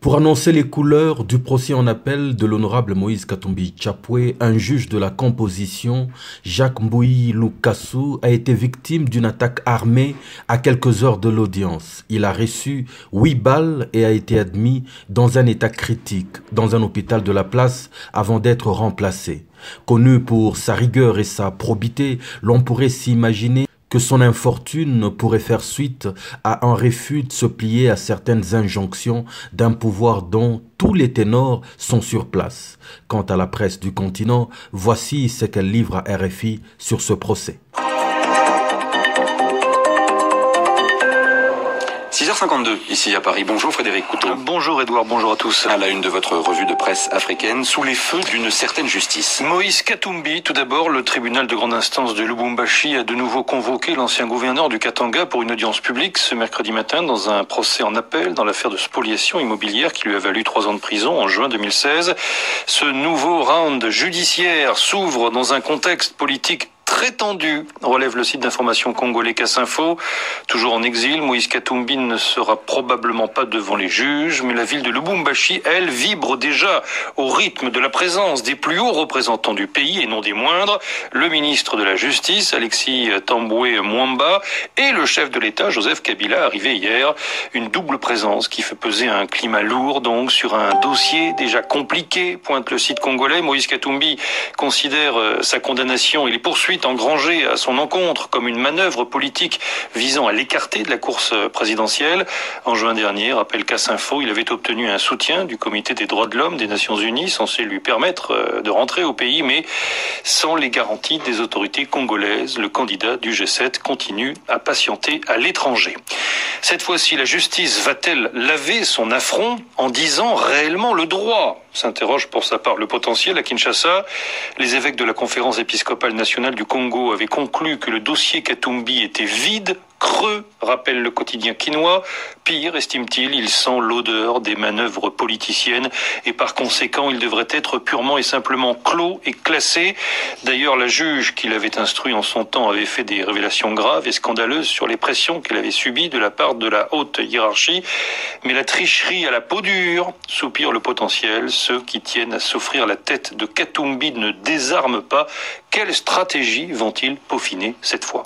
Pour annoncer les couleurs du procès en appel de l'honorable Moïse Katumbi Tchapoué, un juge de la composition, Jacques Mbouyi Lukassou, a été victime d'une attaque armée à quelques heures de l'audience. Il a reçu 8 balles et a été admis dans un état critique dans un hôpital de la place avant d'être remplacé. Connu pour sa rigueur et sa probité, l'on pourrait s'imaginer que son infortune pourrait faire suite à un refus de se plier à certaines injonctions d'un pouvoir dont tous les ténors sont sur place. Quant à la presse du continent, voici ce qu'elle livre à RFI sur ce procès. 6h52 ici à Paris. Bonjour Frédéric Couteau. Bonjour Edouard, bonjour à tous. À la une de votre revue de presse africaine, sous les feux d'une certaine justice. Moïse Katumbi, tout d'abord, le tribunal de grande instance de Lubumbashi a de nouveau convoqué l'ancien gouverneur du Katanga pour une audience publique ce mercredi matin dans un procès en appel dans l'affaire de spoliation immobilière qui lui a valu 3 ans de prison en juin 2016. Ce nouveau round judiciaire s'ouvre dans un contexte politique très tendu, relève le site d'information congolais Casse-Info. Toujours en exil, Moïse Katumbi ne sera probablement pas devant les juges, mais la ville de Lubumbashi, elle, vibre déjà au rythme de la présence des plus hauts représentants du pays, et non des moindres, le ministre de la Justice, Alexis Tamboué Mwamba, et le chef de l'État, Joseph Kabila, arrivé hier. Une double présence qui fait peser un climat lourd, donc, sur un dossier déjà compliqué, pointe le site congolais. Moïse Katumbi considère sa condamnation et les poursuites engrangé à son encontre comme une manœuvre politique visant à l'écarter de la course présidentielle. En juin dernier, rappelle Casse-Info, il avait obtenu un soutien du Comité des droits de l'homme des Nations Unies, censé lui permettre de rentrer au pays, mais sans les garanties des autorités congolaises. Le candidat du G7 continue à patienter à l'étranger. Cette fois-ci, la justice va-t-elle laver son affront en disant réellement le droit ? S'interroge pour sa part le potentiel à Kinshasa. Les évêques de la conférence épiscopale nationale du Congo avaient conclu que le dossier Katumbi était vide, creux, rappelle le quotidien quinois. Pire, estime-t-il, il sent l'odeur des manœuvres politiciennes et par conséquent, il devrait être purement et simplement clos et classé. D'ailleurs, la juge qui l'avait instruit en son temps avait fait des révélations graves et scandaleuses sur les pressions qu'elle avait subies de la part de la haute hiérarchie. Mais la tricherie à la peau dure, soupire le potentiel. Ceux qui tiennent à s'offrir la tête de Katumbi ne désarment pas. Quelle stratégie vont-ils peaufiner cette fois ?